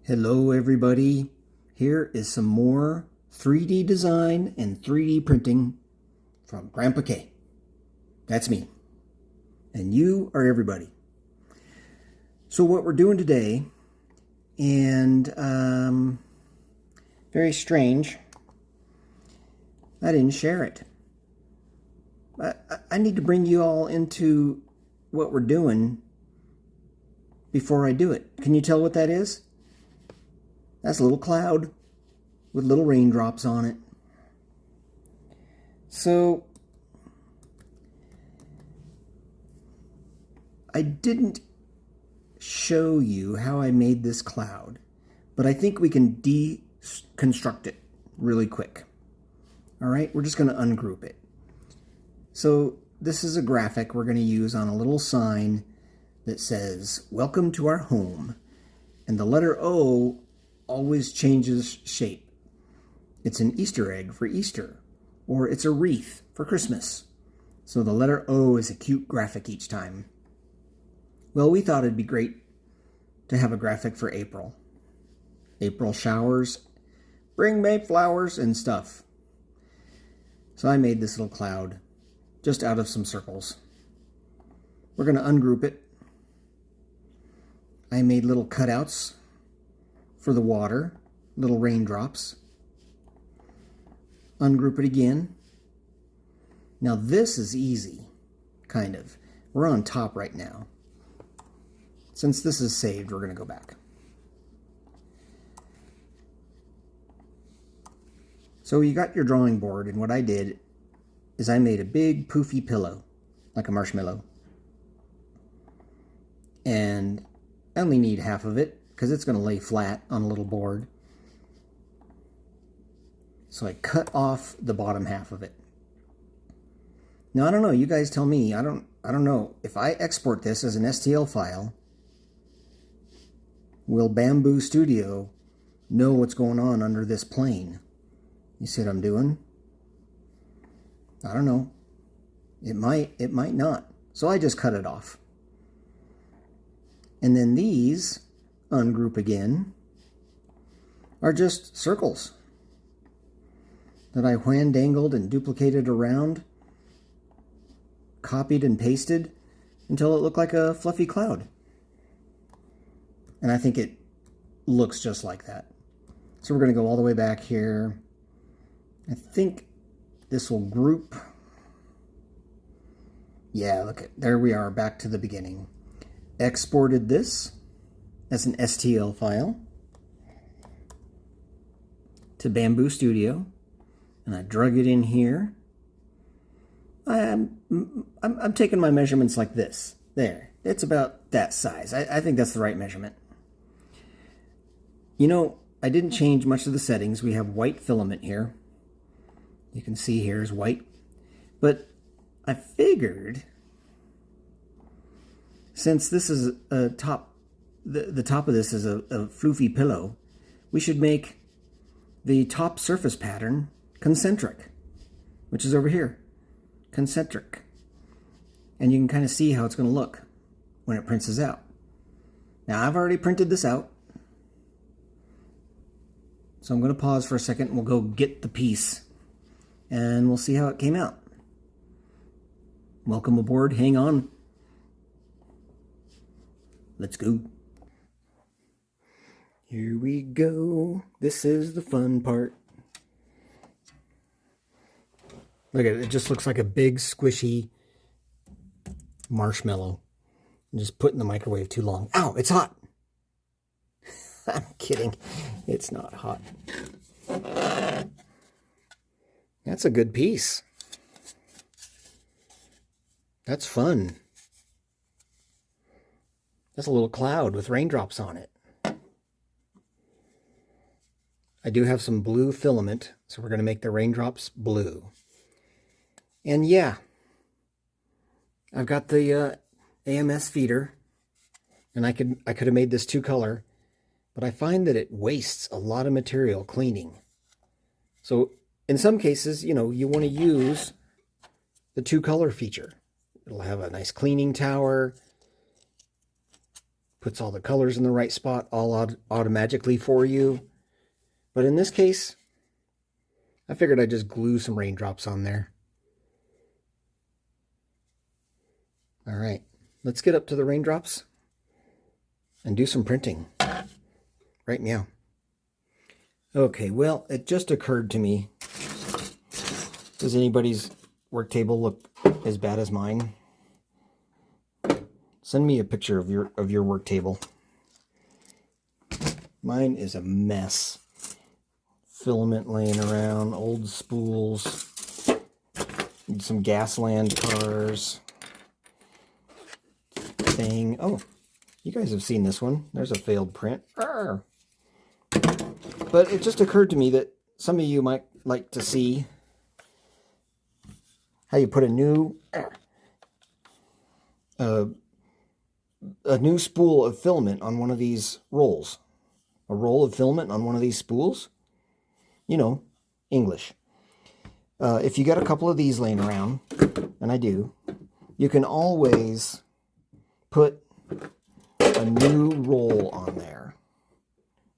Hello everybody, here is some more 3D design and 3D printing from Grandpa K. That's me. And you are everybody. So what we're doing today, and very strange, I didn't share it. I need to bring you all into what we're doing before I do it. Can you tell what that is? That's a little cloud with little raindrops on it. So I didn't show you how I made this cloud, but I think we can deconstruct it really quick. All right, we're just going to ungroup it. So this is a graphic we're going to use on a little sign that says, "Welcome to our home." And the letter O always changes shape. It's an Easter egg for Easter, or it's a wreath for Christmas. So the letter O is a cute graphic each time. Well, we thought it'd be great to have a graphic for April. April showers, bring May flowers and stuff. So I made this little cloud just out of some circles. We're going to ungroup it. I made little cutouts for the water, little raindrops. Ungroup it again. Now this is easy, kind of. We're on top right now. Since this is saved, we're going to go back. So you got your drawing board, and what I did is I made a big poofy pillow, like a marshmallow. And I only need half of it, because it's going to lay flat on a little board. So I cut off the bottom half of it. Now I don't know, you guys tell me. I don't know. If I export this as an STL file, will Bamboo Studio know what's going on under this plane? You see what I'm doing? I don't know. It might not. So I just cut it off. And then these ungroup again are just circles that I whan-dangled and duplicated around, copied and pasted until it looked like a fluffy cloud. And I think it looks just like that. So we're going to go all the way back here. I think this will group. Yeah, look, there we are, back to the beginning. Exported this as an STL file to Bamboo Studio, and I drug it in here. I'm taking my measurements like this. There, it's about that size. I think that's the right measurement. You know, I didn't change much of the settings. We have white filament here. You can see here is white. But I figured, since this is a top, the top of this is a floofy pillow, we should make the top surface pattern concentric, which is over here, concentric. And you can kind of see how it's going to look when it prints this out. Now I've already printed this out, so I'm going to pause for a second and we'll go get the piece and we'll see how it came out. Welcome aboard, hang on. Let's go. Here we go. This is the fun part. Look at it. It just looks like a big squishy marshmallow. Just put in the microwave too long. Ow, it's hot. I'm kidding. It's not hot. That's a good piece. That's fun. That's a little cloud with raindrops on it. I do have some blue filament, so we're going to make the raindrops blue. And yeah, I've got the AMS feeder, and I could have made this 2-color, but I find that it wastes a lot of material cleaning. So in some cases, you know, you want to use the 2-color feature. It'll have a nice cleaning tower. puts all the colors in the right spot all automatically for you. But in this case, I figured I'd just glue some raindrops on there. All right, let's get up to the raindrops and do some printing. Right, meow. Okay, well, it just occurred to me. Does anybody's work table look as bad as mine? Send me a picture of your work table. Mine is a mess. Filament laying around, old spools, some Gasland cars. Thing. Oh, you guys have seen this one. There's a failed print. Arr. But it just occurred to me that some of you might like to see how you put a new spool of filament on one of these rolls. A roll of filament on one of these spools. You know, English. If you got a couple of these laying around, and I do, you can always put a new roll on there.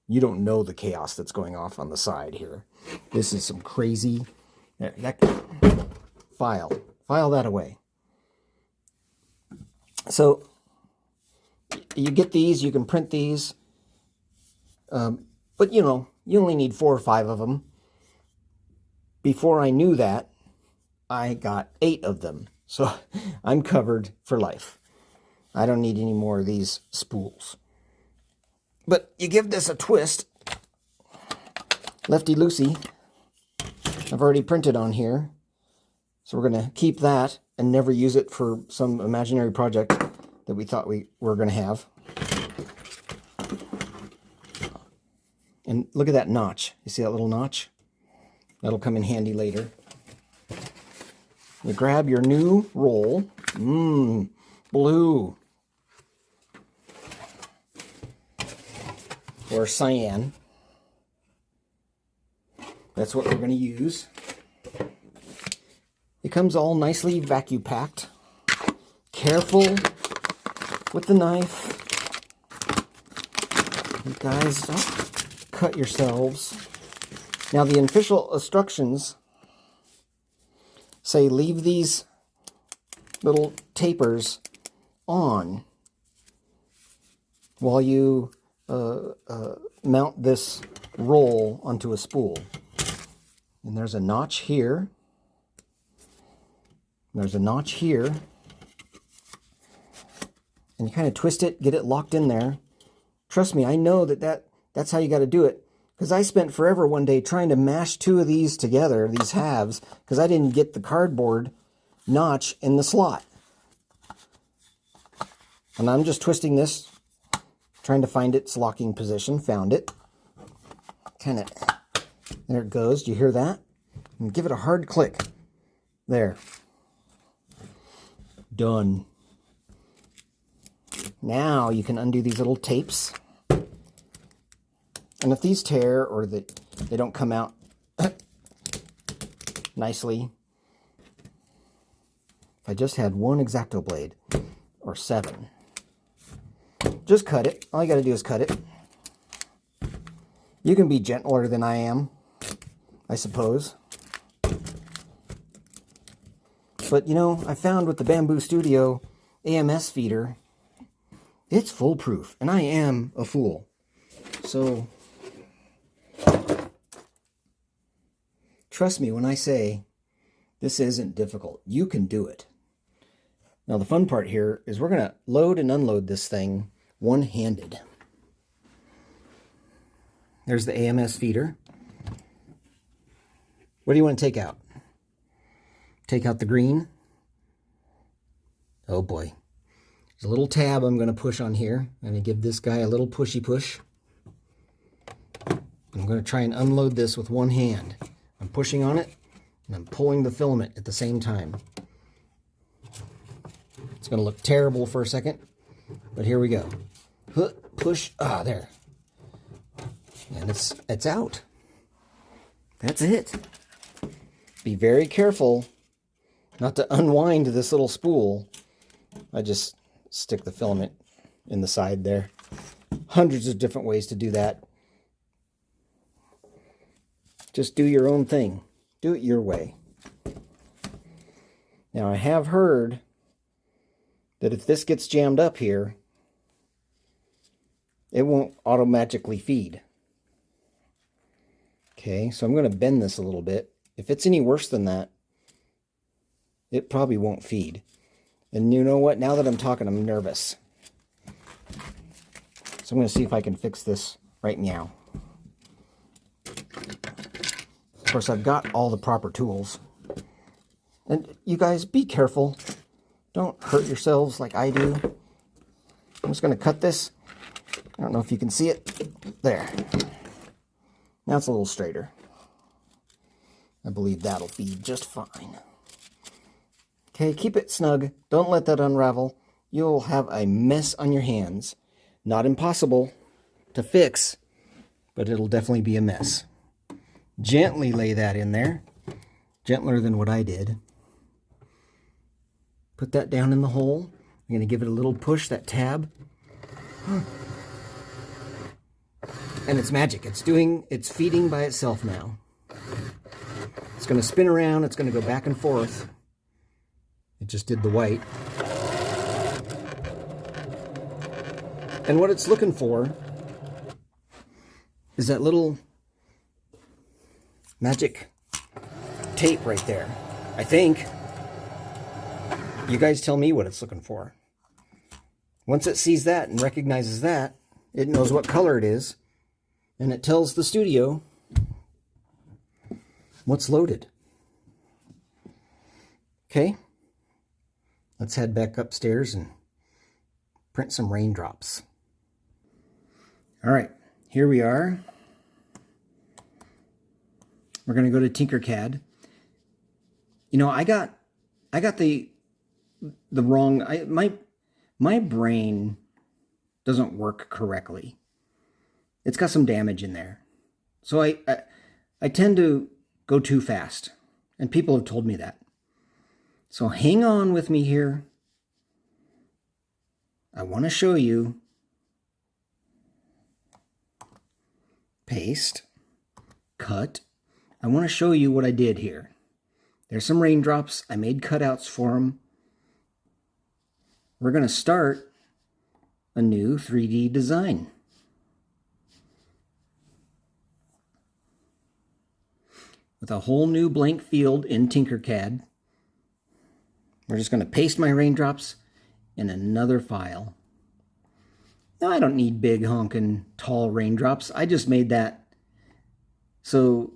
You don't know the chaos that's going off on the side here. This is some crazy... File that away. So, you get these, you can print these, but you know, you only need 4 or 5 of them. Before I knew that, I got 8 of them. So, I'm covered for life. I don't need any more of these spools. But you give this a twist. Lefty-loosey. I've already printed on here. So we're going to keep that and never use it for some imaginary project that we thought we were going to have. And look at that notch. You see that little notch? That'll come in handy later. You grab your new roll. Blue. Or cyan. That's what we're going to use. It comes all nicely vacuum packed. Careful with the knife. You guys, don't cut yourselves. Now the official instructions say leave these little tapers on while you mount this roll onto a spool. And there's a notch here. There's a notch here. And you kind of twist it, get it locked in there. Trust me, I know that's how you got to do it. Because I spent forever one day trying to mash 2 of these together, these halves, because I didn't get the cardboard notch in the slot. And I'm just twisting this, trying to find its locking position. Found it. Kind of, there it goes. Do you hear that? And give it a hard click. There. Done. Now you can undo these little tapes. And if these tear or they don't come out nicely, if I just had 1 X-Acto blade, or 7, just cut it. All you got to do is cut it. You can be gentler than I am, I suppose. But, you know, I found with the Bamboo Studio AMS feeder, it's foolproof, and I am a fool. So, trust me when I say this isn't difficult. You can do it. Now, the fun part here is we're going to load and unload this thing one-handed. There's the AMS feeder. What do you want to take out? Take out the green. Oh boy. There's a little tab I'm going to push on here. I'm going to give this guy a little pushy push. I'm going to try and unload this with one hand. I'm pushing on it, and I'm pulling the filament at the same time. It's going to look terrible for a second, but here we go. Push. Ah, there. And it's out. That's it. Be very careful not to unwind this little spool. I just stick the filament in the side there. hundreds of different ways to do that. Just do your own thing. Do it your way. Now, I have heard that if this gets jammed up here, it won't automatically feed. Okay, so I'm going to bend this a little bit. If it's any worse than that, it probably won't feed. And you know what? Now that I'm talking, I'm nervous. So I'm going to see if I can fix this right now. Of course, I've got all the proper tools. And you guys, be careful. Don't hurt yourselves like I do. I'm just going to cut this. I don't know if you can see it. There. Now it's a little straighter. I believe that'll feed just fine. Okay, keep it snug. Don't let that unravel. You'll have a mess on your hands. Not impossible to fix, but it'll definitely be a mess. Gently lay that in there. Gentler than what I did. Put that down in the hole. I'm going to give it a little push, that tab. And it's magic. It's feeding by itself now. It's going to spin around. It's going to go back and forth. It just did the white. And what it's looking for is that little magic tape right there. I think. You guys tell me what it's looking for. Once it sees that and recognizes that, it knows what color it is. And it tells the studio what's loaded. Okay, let's head back upstairs and print some raindrops. All right, here we are. We're going to go to Tinkercad. You know, I got the wrong. My brain doesn't work correctly. It's got some damage in there. So I tend to go too fast. And people have told me that. So hang on with me here. I want to show you. Paste. Cut. I want to show you what I did here. There's some raindrops. I made cutouts for them. We're going to start a new 3D design. With a whole new blank field in Tinkercad. We're just going to paste my raindrops in another file. Now, I don't need big honking tall raindrops. I just made that so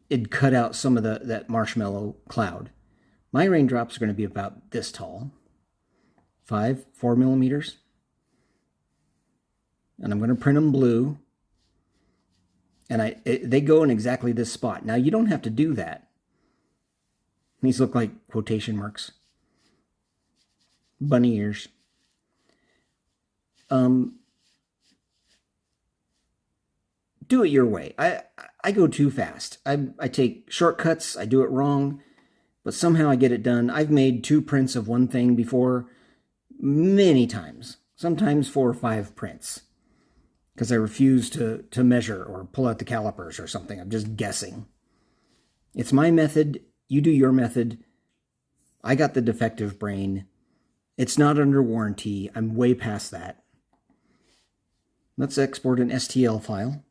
it'd cut out some of that marshmallow cloud. My raindrops are going to be about this tall. 4 millimeters. And I'm going to print them blue. And they go in exactly this spot. Now, you don't have to do that. These look like quotation marks. Bunny ears. Do it your way. I go too fast. I take shortcuts. I do it wrong. But somehow I get it done. I've made 2 prints of one thing before many times. Sometimes 4 or 5 prints. Because I refuse to measure or pull out the calipers or something. I'm just guessing. It's my method. You do your method. I got the defective brain. It's not under warranty. I'm way past that. Let's export an STL file.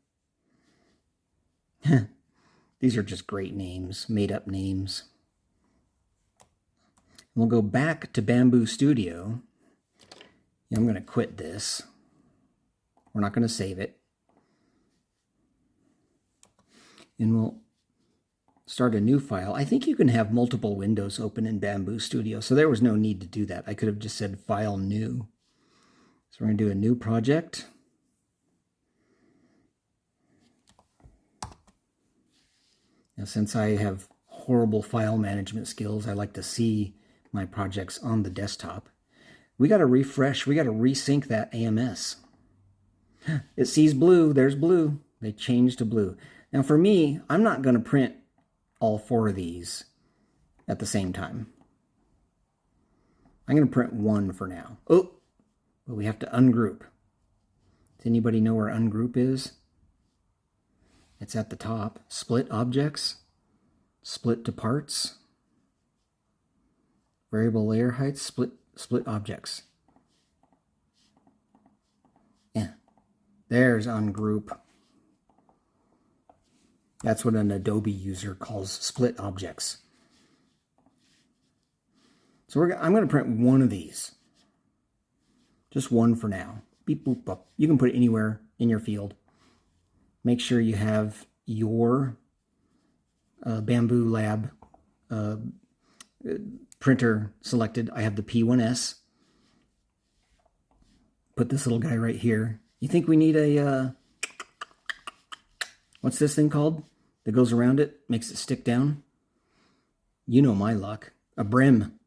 These are just great names, made up names. We'll go back to Bamboo Studio. I'm going to quit this. We're not going to save it. And we'll start a new file. I think you can have multiple windows open in Bamboo Studio, so there was no need to do that. I could have just said File New. So we're going to do a new project. Now, since I have horrible file management skills, I like to see my projects on the desktop. We got to refresh. We got to resync that AMS. It sees blue. There's blue. They changed to blue. Now, for me, I'm not going to print all 4 of these at the same time. I'm going to print 1 for now. Oh, but we have to ungroup. Does anybody know where ungroup is? It's at the top. Split objects, split to parts, variable layer height, split objects. Yeah, there's ungroup. That's what an Adobe user calls split objects. So I'm going to print one of these. Just one for now. Beep, boop, bop. You can put it anywhere in your field. Make sure you have your Bambu Lab printer selected. I have the P1S. Put this little guy right here. You think we need a, what's this thing called? That goes around it, makes it stick down? You know my luck. A brim.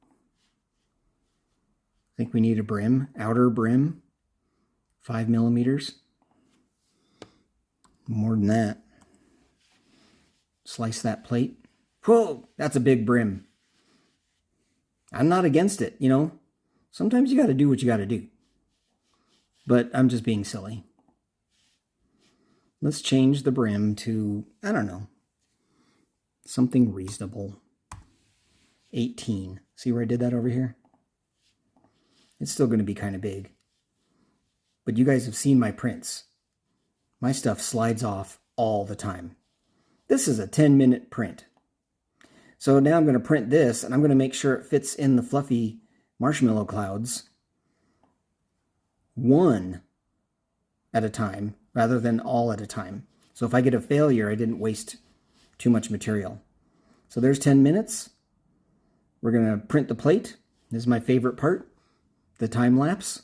I think we need a brim, outer brim, 5 millimeters. More than that. Slice that plate. Whoa, that's a big brim. I'm not against it, you know. Sometimes you got to do what you got to do. But I'm just being silly. Let's change the brim to, I don't know, something reasonable. 18. See where I did that over here? It's still going to be kind of big. But you guys have seen my prints. My stuff slides off all the time. This is a 10-minute print. So now I'm going to print this, and I'm going to make sure it fits in the fluffy marshmallow clouds one at a time rather than all at a time. So if I get a failure, I didn't waste too much material. So there's 10 minutes. We're going to print the plate. This is my favorite part, the time lapse.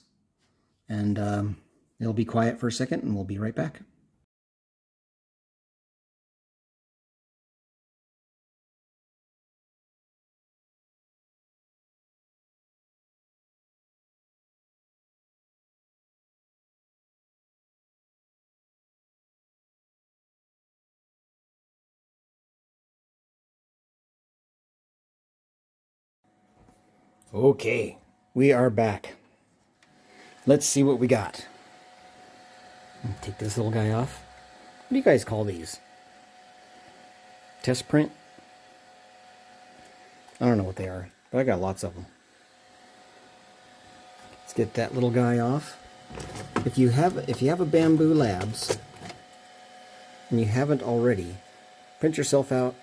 And it'll be quiet for a second, and we'll be right back. Okay, we are back. Let's see what we got. Take this little guy off. What do you guys call these? Test print? I don't know what they are, but I got lots of them. Let's get that little guy off. If you have a Bambu Labs and you haven't already, print yourself out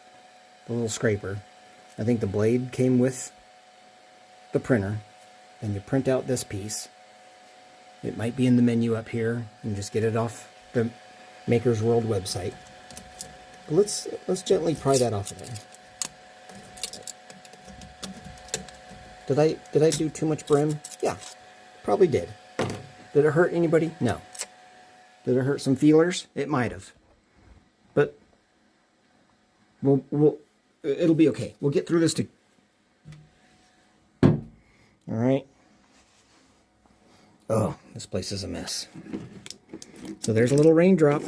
the little scraper. I think the blade came with the printer. Then you print out this piece. It might be in the menu up here, and just get it off the Maker's World website. But let's gently pry that off of there. Did I do too much brim? Yeah, probably did. Did it hurt anybody? No. Did it hurt some feelers? It might have. But it'll be okay. We'll get through this too. All right. Oh, this place is a mess. So there's a little raindrop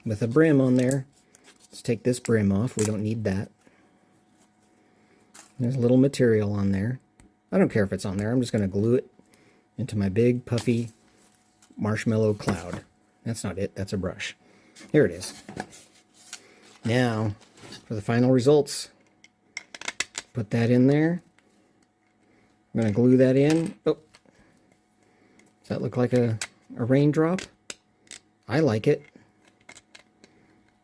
with a brim on there. Let's take this brim off. We don't need that. There's a little material on there. I don't care if it's on there. I'm just going to glue it into my big puffy marshmallow cloud. That's not it. That's a brush. Here it is. Now, for the final results, put that in there. I'm going to glue that in. Oh, does that look like a raindrop? I like it.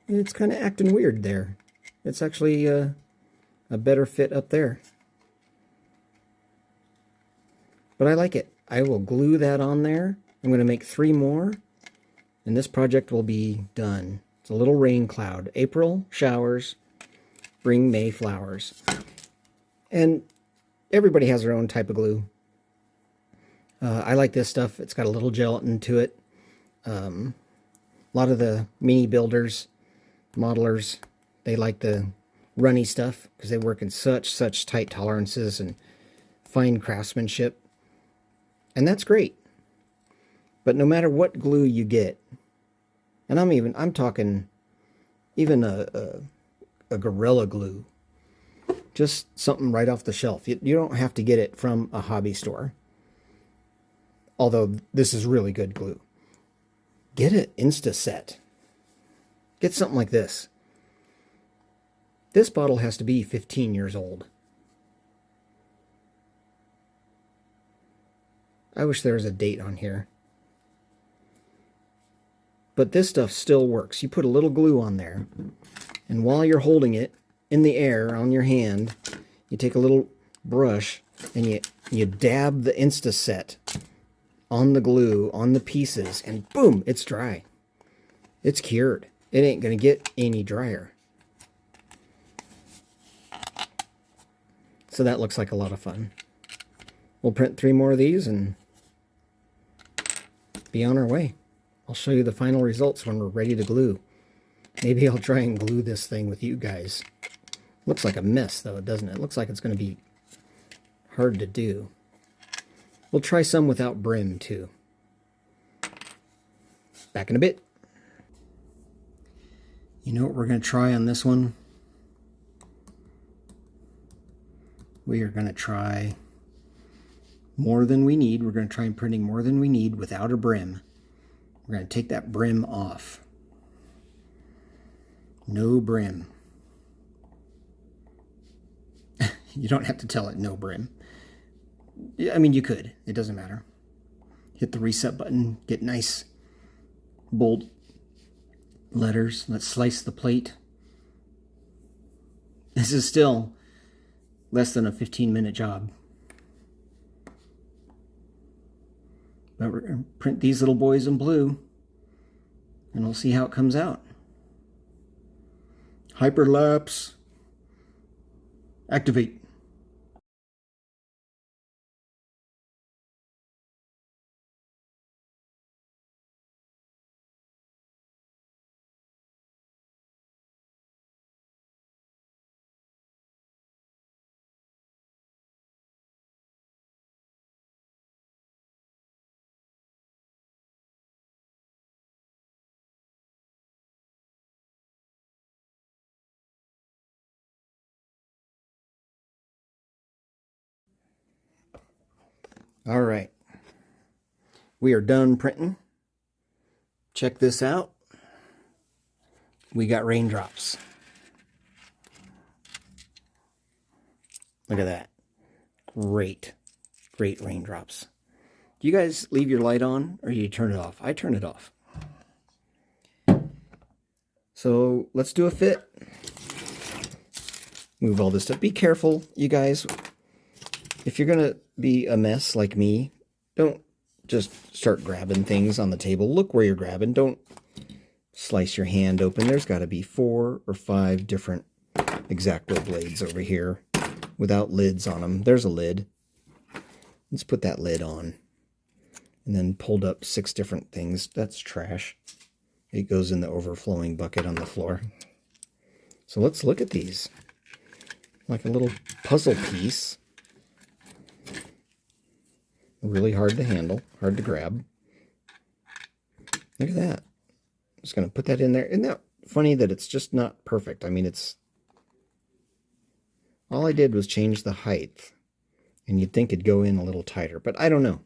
It's kind of acting weird there. It's actually a better fit up there. But I like it. I will glue that on there. I'm going to make 3 more, and this project will be done. It's a little rain cloud. April showers bring May flowers. And everybody has their own type of glue. I like this stuff. It's got a little gelatin to it. A lot of the mini builders, modelers, they like the runny stuff because they work in such tight tolerances and fine craftsmanship. And that's great. But no matter what glue you get, and I'm talking even a Gorilla Glue, just something right off the shelf. You don't have to get it from a hobby store. Although this is really good glue. Get an Instaset. Get something like this. This bottle has to be 15 years old. I wish there was a date on here. But this stuff still works. You put a little glue on there, and while you're holding it in the air on your hand, you take a little brush and you dab the Instaset on the glue, on the pieces, and boom, it's dry. It's cured. It ain't gonna get any drier. So that looks like a lot of fun. We'll print 3 more of these and be on our way. I'll show you the final results when we're ready to glue. Maybe I'll try and glue this thing with you guys. Looks like a mess though, doesn't it? Looks like it's going to be hard to do. We'll try some without brim too. Back in a bit. You know what we're going to try on this one? We are going to try more than we need. We're going to try and printing more than we need without a brim. We're going to take that brim off. No brim. You don't have to tell it no brim. I mean, you could. It doesn't matter. Hit the reset button. Get nice, bold letters. Let's slice the plate. This is still less than a 15-minute job. But we're going to print these little boys in blue, and we'll see how it comes out. Hyperlapse. Activate. All right. We are done printing. Check this out. We got raindrops. Look at that. Great. Great raindrops. Do you guys leave your light on or do you turn it off? I turn it off. So let's do a fit. Move all this stuff. Be careful, you guys. If you're going to be a mess like me, don't just start grabbing things on the table. Look where you're grabbing. Don't slice your hand open. There's got to be 4 or 5 different X-Acto blades over here without lids on them. There's a lid. Let's put that lid on. And then pulled up 6 different things. That's trash. It goes in the overflowing bucket on the floor. So let's look at these. Like a little puzzle piece. Really hard to handle, hard to grab. Look at that. I'm just going to put that in there. Isn't that funny that it's just not perfect? I mean, it's... all I did was change the height. And you'd think it'd go in a little tighter. But I don't know.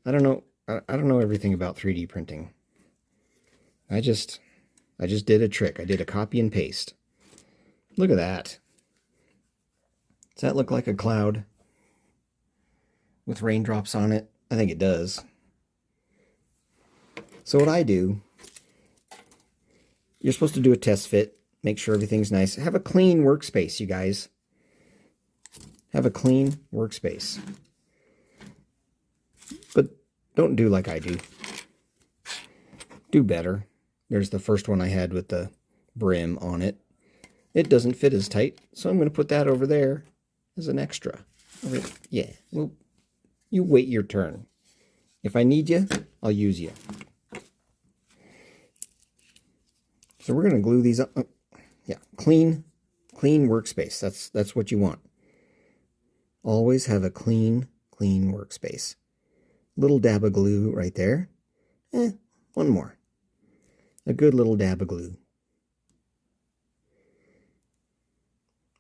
I don't know everything about 3D printing. I just did a trick. I did a copy and paste. Look at that. Does that look like a cloud with raindrops on it? I think it does. So what I do, you're supposed to do a test fit, make sure everything's nice. Have a clean workspace, you guys. Have a clean workspace. But don't do like I do. Do better. There's the first one I had with the brim on it. It doesn't fit as tight, so I'm going to put that over there as an extra. Yeah, well, you wait your turn. If I need you, I'll use you. So we're going to glue these up. Oh, yeah, clean workspace. That's what you want. Always have a clean workspace. Little dab of glue right there. One more. A good little dab of glue.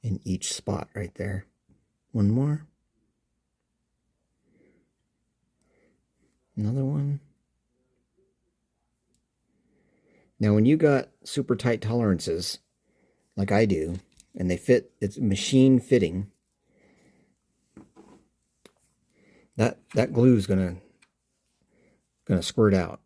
In each spot right there. One more. Another one. Now, when you got super tight tolerances, like I do, and they fit, it's machine fitting, that glue is gonna squirt out.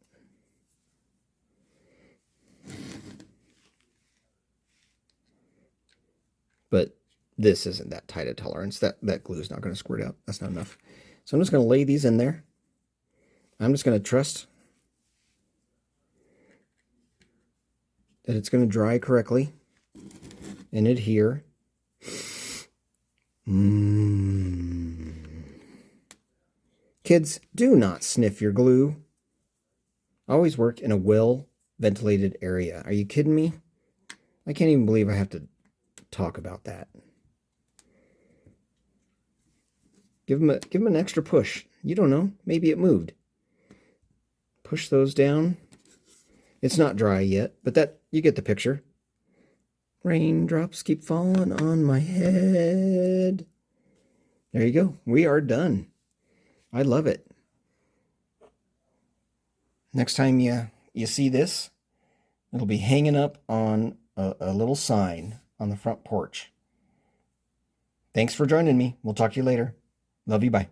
But this isn't that tight a tolerance. That glue is not going to squirt out. That's not enough. So I'm just going to lay these in there. I'm just going to trust that it's going to dry correctly and adhere. Kids, do not sniff your glue. Always work in a well-ventilated area. Are you kidding me? I can't even believe I have to talk about that. Give them an extra push. You don't know. Maybe it moved. Push those down. It's not dry yet, but that you get the picture. Raindrops keep falling on my head. There you go. We are done. I love it. Next time you see this, it'll be hanging up on a little sign on the front porch. Thanks for joining me. We'll talk to you later. Love you. Bye.